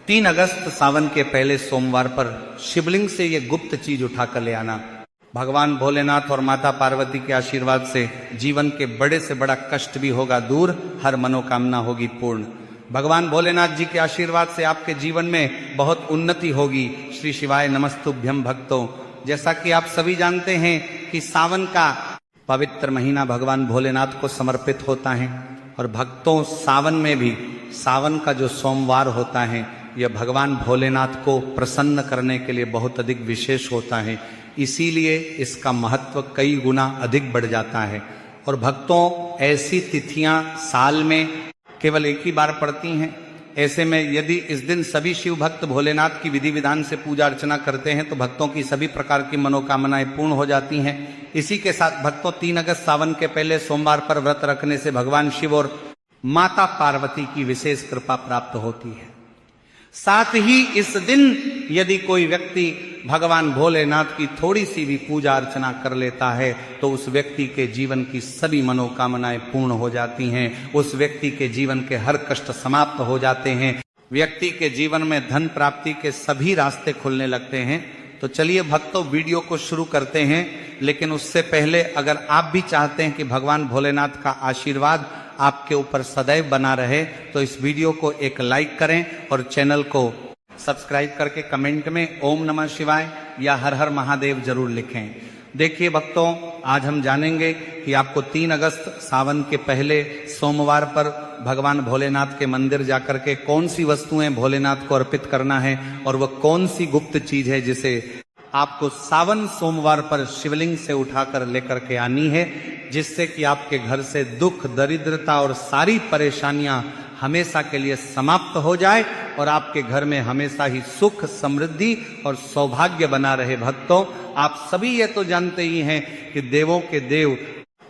3 अगस्त सावन के पहले सोमवार पर शिवलिंग से ये गुप्त चीज उठाकर ले आना। भगवान भोलेनाथ और माता पार्वती के आशीर्वाद से जीवन के बड़े से बड़ा कष्ट भी होगा दूर, हर मनोकामना होगी पूर्ण। भगवान भोलेनाथ जी के आशीर्वाद से आपके जीवन में बहुत उन्नति होगी। श्री शिवाय नमस्तुभ्यम भक्तों। जैसा कि आप सभी जानते हैं कि सावन का पवित्र महीना भगवान भोलेनाथ को समर्पित होता है और भक्तों सावन में भी सावन का जो सोमवार होता है यह भगवान भोलेनाथ को प्रसन्न करने के लिए बहुत अधिक विशेष होता है, इसीलिए इसका महत्व कई गुना अधिक बढ़ जाता है। और भक्तों ऐसी तिथियां साल में केवल एक ही बार पड़ती हैं। ऐसे में यदि इस दिन सभी शिव भक्त भोलेनाथ की विधि विधान से पूजा अर्चना करते हैं तो भक्तों की सभी प्रकार की मनोकामनाएं पूर्ण हो जाती हैं। इसी के साथ भक्तों 3 अगस्त सावन के पहले सोमवार पर व्रत रखने से भगवान शिव और माता पार्वती की विशेष कृपा प्राप्त होती है। साथ ही इस दिन यदि कोई व्यक्ति भगवान भोलेनाथ की थोड़ी सी भी पूजा अर्चना कर लेता है तो उस व्यक्ति के जीवन की सभी मनोकामनाएं पूर्ण हो जाती हैं, उस व्यक्ति के जीवन के हर कष्ट समाप्त हो जाते हैं, व्यक्ति के जीवन में धन प्राप्ति के सभी रास्ते खुलने लगते हैं। तो चलिए भक्तों वीडियो को शुरू करते हैं, लेकिन उससे पहले अगर आप भी चाहते हैं कि भगवान भोलेनाथ का आशीर्वाद आपके ऊपर सदैव बना रहे तो इस वीडियो को एक लाइक करें और चैनल को सब्सक्राइब करके कमेंट में ओम नमः शिवाय या हर हर महादेव जरूर लिखें। देखिए भक्तों, आज हम जानेंगे कि आपको 3 अगस्त सावन के पहले सोमवार पर भगवान भोलेनाथ के मंदिर जाकर के कौन सी वस्तुएं भोलेनाथ को अर्पित करना है और वह कौन सी गुप्त चीज है जिसे आपको सावन सोमवार पर शिवलिंग से उठाकर लेकर के आनी है, जिससे कि आपके घर से दुख दरिद्रता और सारी परेशानियां हमेशा के लिए समाप्त हो जाए और आपके घर में हमेशा ही सुख समृद्धि और सौभाग्य बना रहे। भक्तों आप सभी ये तो जानते ही हैं कि देवों के देव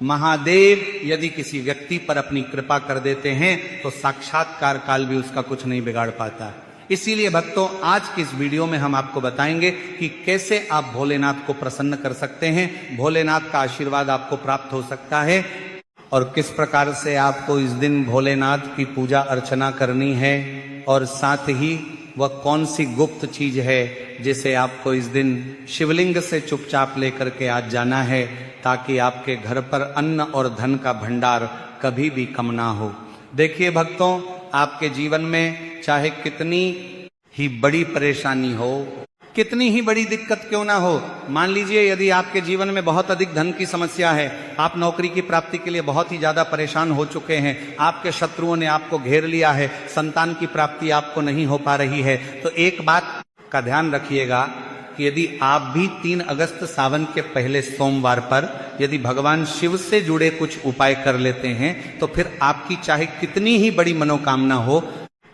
महादेव यदि किसी व्यक्ति पर अपनी कृपा कर देते हैं तो साक्षात्कार काल भी उसका कुछ नहीं बिगाड़ पाता। इसीलिए भक्तों आज की इस वीडियो में हम आपको बताएंगे कि कैसे आप भोलेनाथ को प्रसन्न कर सकते हैं, भोलेनाथ का आशीर्वाद आपको प्राप्त हो सकता है और किस प्रकार से आपको इस दिन भोलेनाथ की पूजा अर्चना करनी है और साथ ही वह कौन सी गुप्त चीज है जिसे आपको इस दिन शिवलिंग से चुपचाप लेकर के आज जाना है ताकि आपके घर पर अन्न और धन का भंडार कभी भी कम ना हो। देखिए भक्तों, आपके जीवन में चाहे कितनी ही बड़ी परेशानी हो, कितनी ही बड़ी दिक्कत क्यों ना हो, मान लीजिए यदि आपके जीवन में बहुत अधिक धन की समस्या है, आप नौकरी की प्राप्ति के लिए बहुत ही ज्यादा परेशान हो चुके हैं, आपके शत्रुओं ने आपको घेर लिया है, संतान की प्राप्ति आपको नहीं हो पा रही है, तो एक बात का ध्यान रखिएगा कि यदि आप भी 3 अगस्त सावन के पहले सोमवार पर यदि भगवान शिव से जुड़े कुछ उपाय कर लेते हैं तो फिर आपकी चाहे कितनी ही बड़ी मनोकामना हो,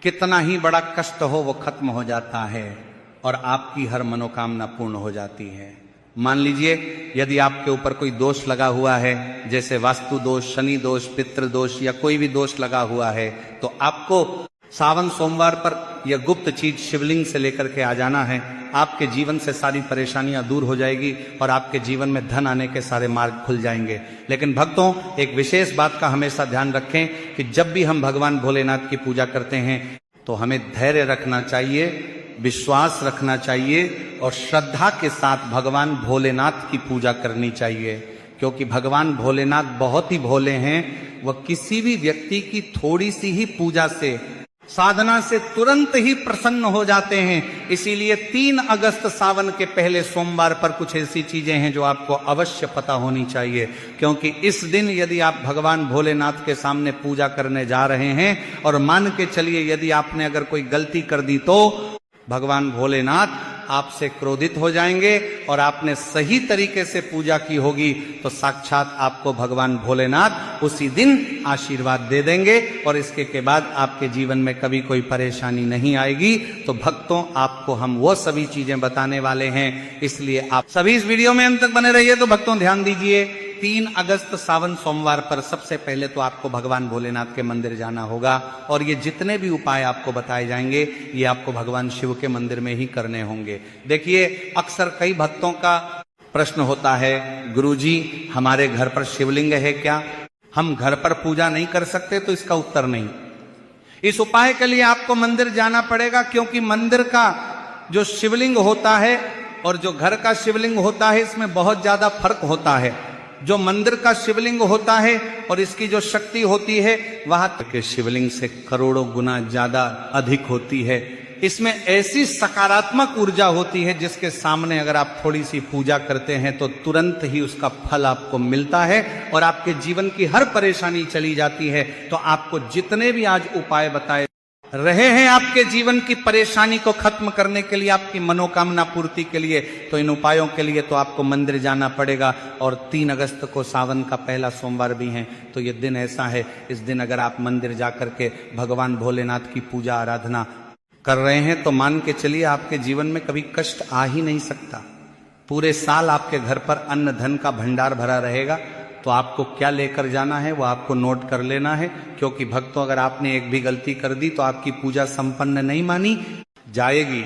कितना ही बड़ा कष्ट हो, वो खत्म हो जाता है और आपकी हर मनोकामना पूर्ण हो जाती है। मान लीजिए यदि आपके ऊपर कोई दोष लगा हुआ है, जैसे वास्तु दोष, शनि दोष, पितृ दोष या कोई भी दोष लगा हुआ है, तो आपको सावन सोमवार पर यह गुप्त चीज शिवलिंग से लेकर के आ जाना है। आपके जीवन से सारी परेशानियां दूर हो जाएगी और आपके जीवन में धन आने के सारे मार्ग खुल जाएंगे। लेकिन भक्तों एक विशेष बात का हमेशा ध्यान रखें कि जब भी हम भगवान भोलेनाथ की पूजा करते हैं तो हमें धैर्य रखना चाहिए, विश्वास रखना चाहिए और श्रद्धा के साथ भगवान भोलेनाथ की पूजा करनी चाहिए, क्योंकि भगवान भोलेनाथ बहुत ही भोले हैं। वह किसी भी व्यक्ति की थोड़ी सी ही पूजा से, साधना से तुरंत ही प्रसन्न हो जाते हैं। इसीलिए 3 अगस्त सावन के पहले सोमवार पर कुछ ऐसी चीजें हैं जो आपको अवश्य पता होनी चाहिए, क्योंकि इस दिन यदि आप भगवान भोलेनाथ के सामने पूजा करने जा रहे हैं और मान के चलिए यदि आपने अगर कोई गलती कर दी तो भगवान भोलेनाथ आपसे क्रोधित हो जाएंगे और आपने सही तरीके से पूजा की होगी तो साक्षात आपको भगवान भोलेनाथ उसी दिन आशीर्वाद दे देंगे और इसके के बाद आपके जीवन में कभी कोई परेशानी नहीं आएगी। तो भक्तों आपको हम वो सभी चीजें बताने वाले हैं, इसलिए आप सभी इस वीडियो में अंत तक बने रहिए। तो भक्तों ध्यान दीजिए, 3 अगस्त सावन सोमवार पर सबसे पहले तो आपको भगवान भोलेनाथ के मंदिर जाना होगा और ये जितने भी उपाय आपको बताए जाएंगे ये आपको भगवान शिव के मंदिर में ही करने होंगे। देखिए अक्सर कई भक्तों का प्रश्न होता है, गुरुजी हमारे घर पर शिवलिंग है क्या, हम घर पर पूजा नहीं कर सकते? तो इसका उत्तर नहीं। इस उपाय के लिए आपको मंदिर जाना पड़ेगा, क्योंकि मंदिर का जो शिवलिंग होता है और जो घर का शिवलिंग होता है इसमें बहुत ज्यादा फर्क होता है। जो मंदिर का शिवलिंग होता है और इसकी जो शक्ति होती है वह के शिवलिंग से करोड़ों गुना ज्यादा अधिक होती है। इसमें ऐसी सकारात्मक ऊर्जा होती है जिसके सामने अगर आप थोड़ी सी पूजा करते हैं तो तुरंत ही उसका फल आपको मिलता है और आपके जीवन की हर परेशानी चली जाती है। तो आपको जितने भी आज उपाय बताए रहे हैं आपके जीवन की परेशानी को खत्म करने के लिए, आपकी मनोकामना पूर्ति के लिए, तो इन उपायों के लिए तो आपको मंदिर जाना पड़ेगा। और 3 अगस्त को सावन का पहला सोमवार भी है, तो ये दिन ऐसा है, इस दिन अगर आप मंदिर जाकर के भगवान भोलेनाथ की पूजा आराधना कर रहे हैं तो मान के चलिए आपके जीवन में कभी कष्ट आ ही नहीं सकता। पूरे साल आपके घर पर अन्न धन का भंडार भरा रहेगा। तो आपको क्या लेकर जाना है वो आपको नोट कर लेना है, क्योंकि भक्तों अगर आपने एक भी गलती कर दी तो आपकी पूजा संपन्न नहीं मानी जाएगी।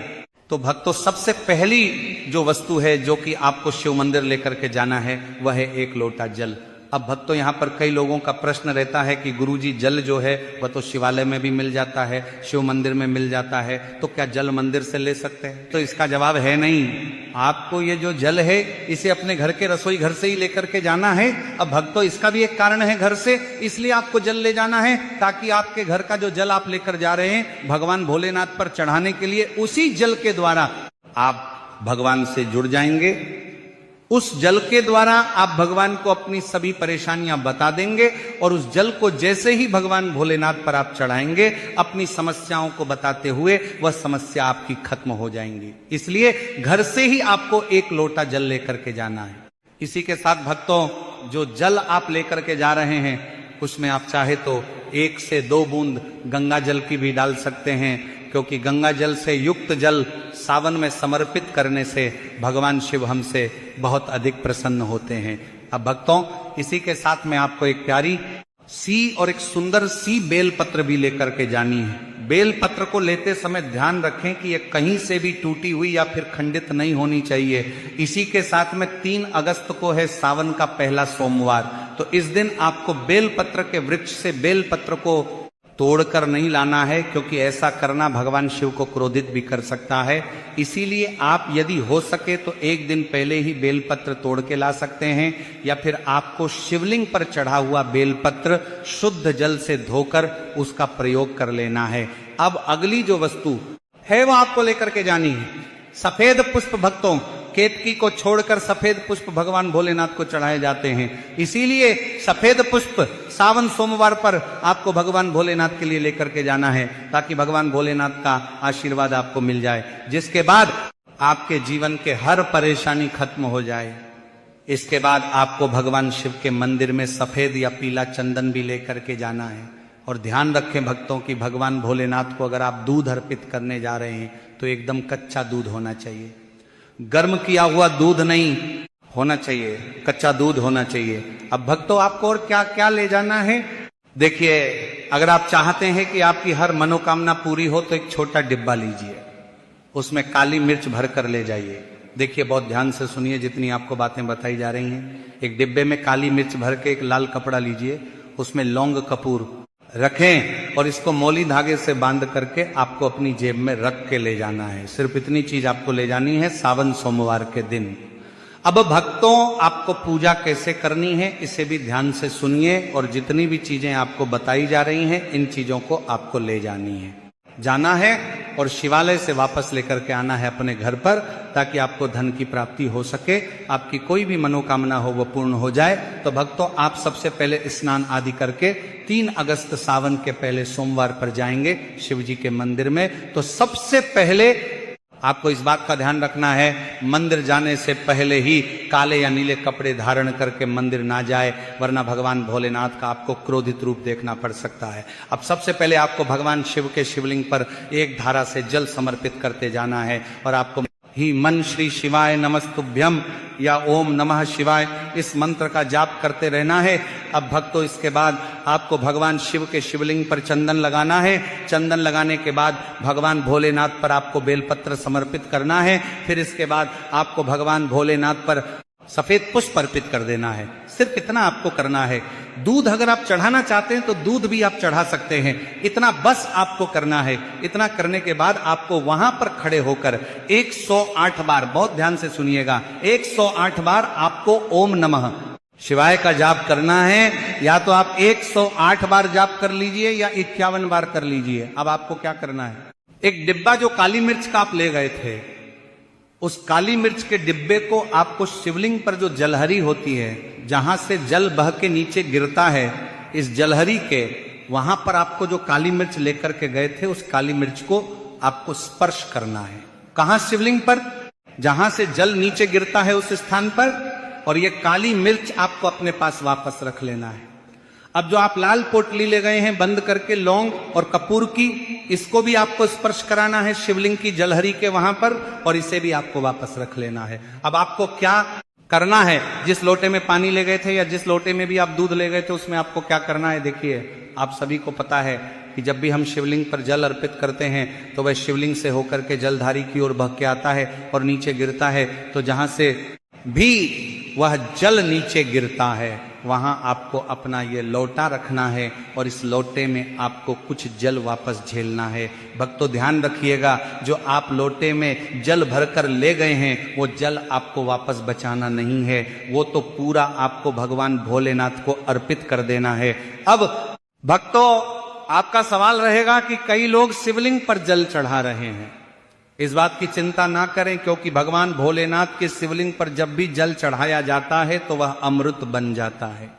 तो भक्तों सबसे पहली जो वस्तु है जो कि आपको शिव मंदिर लेकर के जाना है वह है 1 लोटा जल। अब भक्तों यहाँ पर कई लोगों का प्रश्न रहता है कि गुरुजी जल जो है वह तो शिवालय में भी मिल जाता है, शिव मंदिर में मिल जाता है, तो क्या जल मंदिर से ले सकते हैं? तो इसका जवाब है नहीं। आपको ये जो जल है इसे अपने घर के रसोई घर से ही लेकर के जाना है। अब भक्तों इसका भी एक कारण है, घर से इसलिए आपको जल ले जाना है ताकि आपके घर का जो जल आप लेकर जा रहे हैं भगवान भोलेनाथ पर चढ़ाने के लिए, उसी जल के द्वारा आप भगवान से जुड़ जाएंगे। उस जल के द्वारा आप भगवान को अपनी सभी परेशानियां बता देंगे और उस जल को जैसे ही भगवान भोलेनाथ पर आप चढ़ाएंगे अपनी समस्याओं को बताते हुए वह समस्या आपकी खत्म हो जाएंगी। इसलिए घर से ही आपको 1 लोटा जल लेकर के जाना है। इसी के साथ भक्तों जो जल आप लेकर के जा रहे हैं उसमें आप चाहे तो 1 से 2 बूंद गंगा जल की भी डाल सकते हैं, क्योंकि गंगा जल से युक्त जल सावन में समर्पित करने से भगवान शिव हमसे बहुत अधिक प्रसन्न होते हैं। अब भक्तों इसी के साथ में आपको एक प्यारी सी और एक सुंदर सी बेल पत्र भी लेकर के जानी है। बेल पत्र को लेते समय ध्यान रखें कि यह कहीं से भी टूटी हुई या फिर खंडित नहीं होनी चाहिए। इसी के साथ में 3 अगस्त को है सावन का पहला सोमवार, तो इस दिन आपको बेल पत्र के वृक्ष से बेल पत्र को तोड़कर नहीं लाना है, क्योंकि ऐसा करना भगवान शिव को क्रोधित भी कर सकता है। इसीलिए आप यदि हो सके तो 1 दिन पहले ही बेलपत्र तोड़ के ला सकते हैं, या फिर आपको शिवलिंग पर चढ़ा हुआ बेलपत्र शुद्ध जल से धोकर उसका प्रयोग कर लेना है। अब अगली जो वस्तु है वो आपको लेकर के जानी है सफेद पुष्प। भक्तों केतकी को छोड़कर सफेद पुष्प भगवान भोलेनाथ को चढ़ाए जाते हैं, इसीलिए सफेद पुष्प सावन सोमवार पर आपको भगवान भोलेनाथ के लिए लेकर के जाना है, ताकि भगवान भोलेनाथ का आशीर्वाद आपको मिल जाए, जिसके बाद आपके जीवन के हर परेशानी खत्म हो जाए। इसके बाद आपको भगवान शिव के मंदिर में सफेद या पीला चंदन भी लेकर के जाना है। और ध्यान रखें भक्तों की भगवान भोलेनाथ को अगर आप दूध अर्पित करने जा रहे हैं तो एकदम कच्चा दूध होना चाहिए, गर्म किया हुआ दूध नहीं होना चाहिए, कच्चा दूध होना चाहिए। अब भक्तों आपको और क्या क्या ले जाना है? देखिए, अगर आप चाहते हैं कि आपकी हर मनोकामना पूरी हो तो एक छोटा डिब्बा लीजिए, उसमें काली मिर्च भर कर ले जाइए। देखिए बहुत ध्यान से सुनिए जितनी आपको बातें बताई जा रही हैं। एक डिब्बे में काली मिर्च भर के एक लाल कपड़ा लीजिए, उसमें लौंग कपूर रखें और इसको मौली धागे से बांध करके आपको अपनी जेब में रख के ले जाना है। सिर्फ इतनी चीज आपको ले जानी है सावन सोमवार के दिन। अब भक्तों आपको पूजा कैसे करनी है इसे भी ध्यान से सुनिए, और जितनी भी चीजें आपको बताई जा रही हैं इन चीजों को आपको ले जाना है और शिवालय से वापस लेकर के आना है अपने घर पर, ताकि आपको धन की प्राप्ति हो सके, आपकी कोई भी मनोकामना हो वो पूर्ण हो जाए। तो भक्तों आप सबसे पहले स्नान आदि करके 3 अगस्त सावन के पहले सोमवार पर जाएंगे शिव जी के मंदिर में। तो सबसे पहले आपको इस बात का ध्यान रखना है, मंदिर जाने से पहले ही काले या नीले कपड़े धारण करके मंदिर ना जाए, वरना भगवान भोलेनाथ का आपको क्रोधित रूप देखना पड़ सकता है। अब सबसे पहले आपको भगवान शिव के शिवलिंग पर एक धारा से जल समर्पित करते जाना है, और आपको ही मन श्री शिवाय नमस्तुभ्यम या ओम नमः शिवाय इस मंत्र का जाप करते रहना है। अब भक्तों इसके बाद आपको भगवान शिव के शिवलिंग पर चंदन लगाना है। चंदन लगाने के बाद भगवान भोलेनाथ पर आपको बेलपत्र समर्पित करना है। फिर इसके बाद आपको भगवान भोलेनाथ पर सफेद पुष्प अर्पित कर देना है, सिर्फ इतना आपको करना है। दूध अगर आप चढ़ाना चाहते हैं तो दूध भी आप चढ़ा सकते हैं, इतना बस आपको करना है। इतना करने के बाद आपको वहां पर खड़े होकर 108 बार, बहुत ध्यान से सुनिएगा, 108 बार आपको ओम नमः शिवाय का जाप करना है। या तो आप 108 बार जाप कर लीजिए या 51 बार कर लीजिए। अब आपको क्या करना है, एक डिब्बा जो काली मिर्च का आप ले गए थे, उस काली मिर्च के डिब्बे को आपको शिवलिंग पर जो जलहरी होती है, जहां से जल बह के नीचे गिरता है, इस जलहरी के वहां पर आपको जो काली मिर्च लेकर के गए थे, उस काली मिर्च को आपको स्पर्श करना है। कहां? शिवलिंग पर, जहां से जल नीचे गिरता है उस स्थान पर। और ये काली मिर्च आपको अपने पास वापस रख लेना है। अब जो आप लाल पोटली ले गए हैं बंद करके लौंग और कपूर की, इसको भी आपको स्पर्श कराना है शिवलिंग की जलहरी के वहां पर, और इसे भी आपको वापस रख लेना है। अब आपको क्या करना है, जिस लोटे में पानी ले गए थे या जिस लोटे में भी आप दूध ले गए थे, उसमें आपको क्या करना है, देखिए आप सभी को पता है कि जब भी हम शिवलिंग पर जल अर्पित करते हैं तो वह शिवलिंग से होकर के जलधारी की ओर बह के आता है और नीचे गिरता है। तो जहां से भी वह जल नीचे गिरता है वहां आपको अपना ये लोटा रखना है और इस लोटे में आपको कुछ जल वापस झेलना है। भक्तों ध्यान रखिएगा, जो आप लोटे में जल भरकर ले गए हैं वो जल आपको वापस बचाना नहीं है, वो तो पूरा आपको भगवान भोलेनाथ को अर्पित कर देना है। अब भक्तों आपका सवाल रहेगा कि कई लोग शिवलिंग पर जल चढ़ा रहे हैं। इस बात की चिंता ना करें, क्योंकि भगवान भोलेनाथ के शिवलिंग पर जब भी जल चढ़ाया जाता है तो वह अमृत बन जाता है।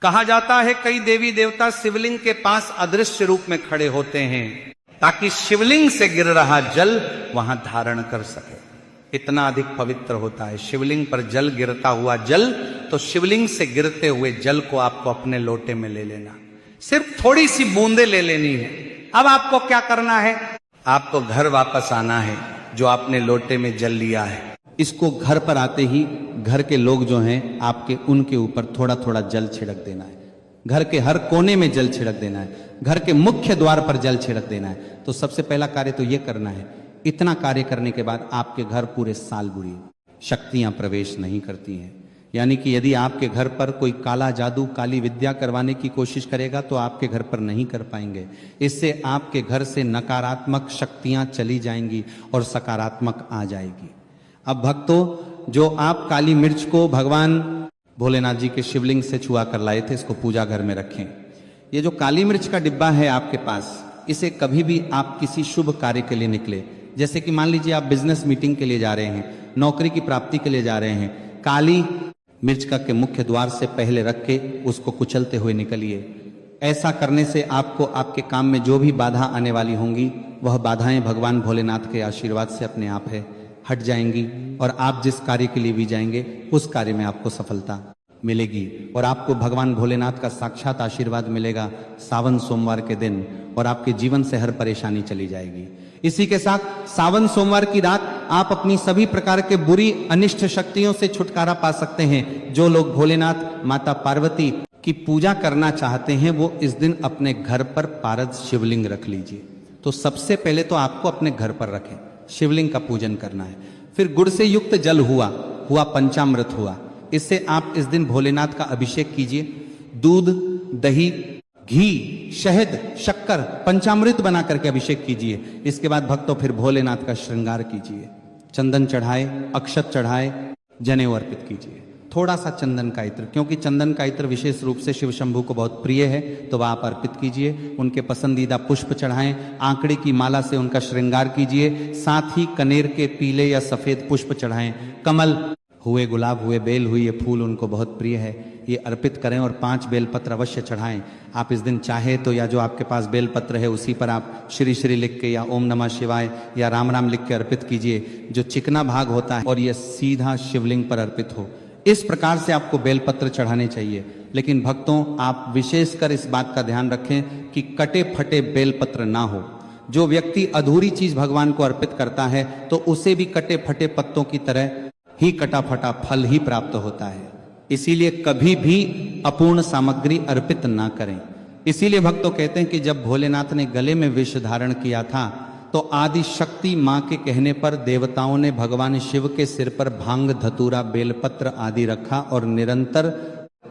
कहा जाता है कई देवी देवता शिवलिंग के पास अदृश्य रूप में खड़े होते हैं ताकि शिवलिंग से गिर रहा जल वहां धारण कर सके। इतना अधिक पवित्र होता है शिवलिंग पर जल गिरता हुआ जल। तो शिवलिंग से गिरते हुए जल को आपको अपने लोटे में ले लेना, सिर्फ थोड़ी सी बूंदे ले लेनी है। अब आपको क्या करना है, आपको घर वापस आना है। जो आपने लोटे में जल लिया है, इसको घर पर आते ही घर के लोग जो हैं आपके, उनके ऊपर थोड़ा थोड़ा जल छिड़क देना है। घर के हर कोने में जल छिड़क देना है, घर के मुख्य द्वार पर जल छिड़क देना है। तो सबसे पहला कार्य तो ये करना है। इतना कार्य करने के बाद आपके घर पूरे साल बुरी शक्तियां प्रवेश नहीं करती हैं। यानी कि यदि आपके घर पर कोई काला जादू, काली विद्या करवाने की कोशिश करेगा तो आपके घर पर नहीं कर पाएंगे। इससे आपके घर से नकारात्मक शक्तियां चली जाएंगी और सकारात्मक आ जाएगी। अब भक्तों, जो आप काली मिर्च को भगवान भोलेनाथ जी के शिवलिंग से छुआ कर लाए थे, इसको पूजा घर में रखें। ये जो काली मिर्च का डिब्बा है आपके पास, इसे कभी भी आप किसी शुभ कार्य के लिए निकले, जैसे कि मान लीजिए आप बिजनेस मीटिंग के लिए जा रहे हैं, नौकरी की प्राप्ति के लिए जा रहे हैं, काली मिर्च का के मुख्य द्वार से पहले रख के उसको कुचलते हुए निकलिए। ऐसा करने से आपको आपके काम में जो भी बाधा आने वाली होंगी, वह बाधाएं भगवान भोलेनाथ के आशीर्वाद से अपने आप है हट जाएंगी और आप जिस कार्य के लिए भी जाएंगे उस कार्य में आपको सफलता मिलेगी और आपको भगवान भोलेनाथ का साक्षात आशीर्वाद मिलेगा सावन सोमवार के दिन, और आपके जीवन से हर परेशानी चली जाएगी। इसी के साथ सावन सोमवार की रात आप अपनी सभी प्रकार के बुरी अनिष्ट शक्तियों से छुटकारा पा सकते हैं। जो लोग भोलेनाथ माता पार्वती की पूजा करना चाहते हैं वो इस दिन अपने घर पर पारद शिवलिंग रख लीजिए। तो सबसे पहले तो आपको अपने घर पर रखें, शिवलिंग का पूजन करना है। फिर गुड़ से युक्त जल हुआ पंचामृत हुआ, इससे आप इस दिन भोलेनाथ का अभिषेक कीजिए। दूध, दही, घी, शहद, शक्कर, पंचामृत बना करके अभिषेक कीजिए। इसके बाद भक्तों फिर भोलेनाथ का श्रृंगार कीजिए, चंदन चढ़ाए, अक्षत चढ़ाए, जनेऊ अर्पित कीजिए। थोड़ा सा चंदन का इत्र, क्योंकि चंदन का इत्र विशेष रूप से शिव शंभू को बहुत प्रिय है, तो वह आप अर्पित कीजिए। उनके पसंदीदा पुष्प चढ़ाएं, आंकड़े की माला से उनका श्रृंगार कीजिए। साथ ही कनेर के पीले या सफेद पुष्प चढ़ाएं, कमल हुए, गुलाब हुए, बेल हुई, ये फूल उनको बहुत प्रिय है, ये अर्पित करें। और 5 बेलपत्र अवश्य चढ़ाएं। आप इस दिन चाहे तो या जो आपके पास बेलपत्र है उसी पर आप श्री श्री लिख के या ओम नमः शिवाय या राम राम लिख के अर्पित कीजिए। जो चिकना भाग होता है और यह सीधा शिवलिंग पर अर्पित हो, इस प्रकार से आपको बेलपत्र चढ़ाने चाहिए। लेकिन भक्तों, आप विशेषकर इस बात का ध्यान रखें कि कटे फटे बेलपत्र ना हो। जो व्यक्ति अधूरी चीज भगवान को अर्पित करता है तो उसे भी कटे फटे पत्तों की तरह ही कटा फटा फल ही प्राप्त होता है। इसीलिए कभी भी अपूर्ण सामग्री अर्पित ना करें। इसीलिए भक्तों कहते हैं कि जब भोलेनाथ ने गले में विष धारण किया था तो आदि शक्ति मां के कहने पर देवताओं ने भगवान शिव के सिर पर भांग, धतूरा, बेलपत्र आदि रखा और निरंतर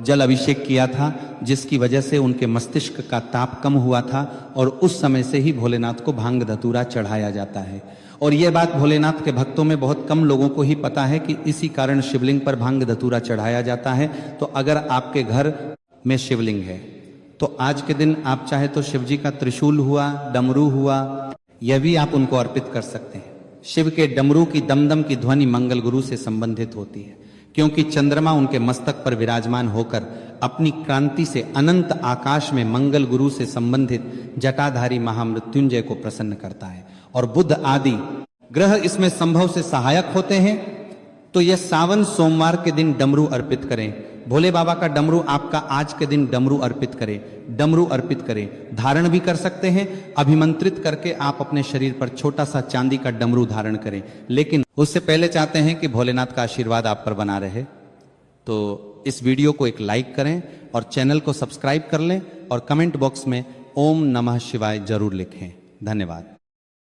जल अभिषेक किया था, जिसकी वजह से उनके मस्तिष्क का ताप कम हुआ था और उस समय से ही भोलेनाथ को भांग धतूरा चढ़ाया जाता है। और यह बात भोलेनाथ के भक्तों में बहुत कम लोगों को ही पता है कि इसी कारण शिवलिंग पर भांग धतूरा चढ़ाया जाता है। तो अगर आपके घर में शिवलिंग है तो आज के दिन आप चाहे तो शिव जी का त्रिशूल हुआ, डमरू हुआ, यह भी आप उनको अर्पित कर सकते हैं। शिव के डमरू की दमदम की ध्वनि मंगल गुरु से संबंधित होती है, क्योंकि चंद्रमा उनके मस्तक पर विराजमान होकर अपनी क्रांति से अनंत आकाश में मंगल गुरु से संबंधित जटाधारी महामृत्युंजय को प्रसन्न करता है। और बुध आदि ग्रह इसमें संभव से सहायक होते हैं। तो यह सावन सोमवार के दिन डमरू अर्पित करें। भोले बाबा का डमरू आपका आज के दिन डमरू अर्पित करें, डमरू अर्पित करें। धारण भी कर सकते हैं, अभिमंत्रित करके आप अपने शरीर पर छोटा सा चांदी का डमरू धारण करें। लेकिन उससे पहले चाहते हैं कि भोलेनाथ का आशीर्वाद आप पर बना रहे, तो इस वीडियो को एक लाइक करें और चैनल को सब्सक्राइब कर लें और कमेंट बॉक्स में ओम नमः शिवाय जरूर लिखें। धन्यवाद।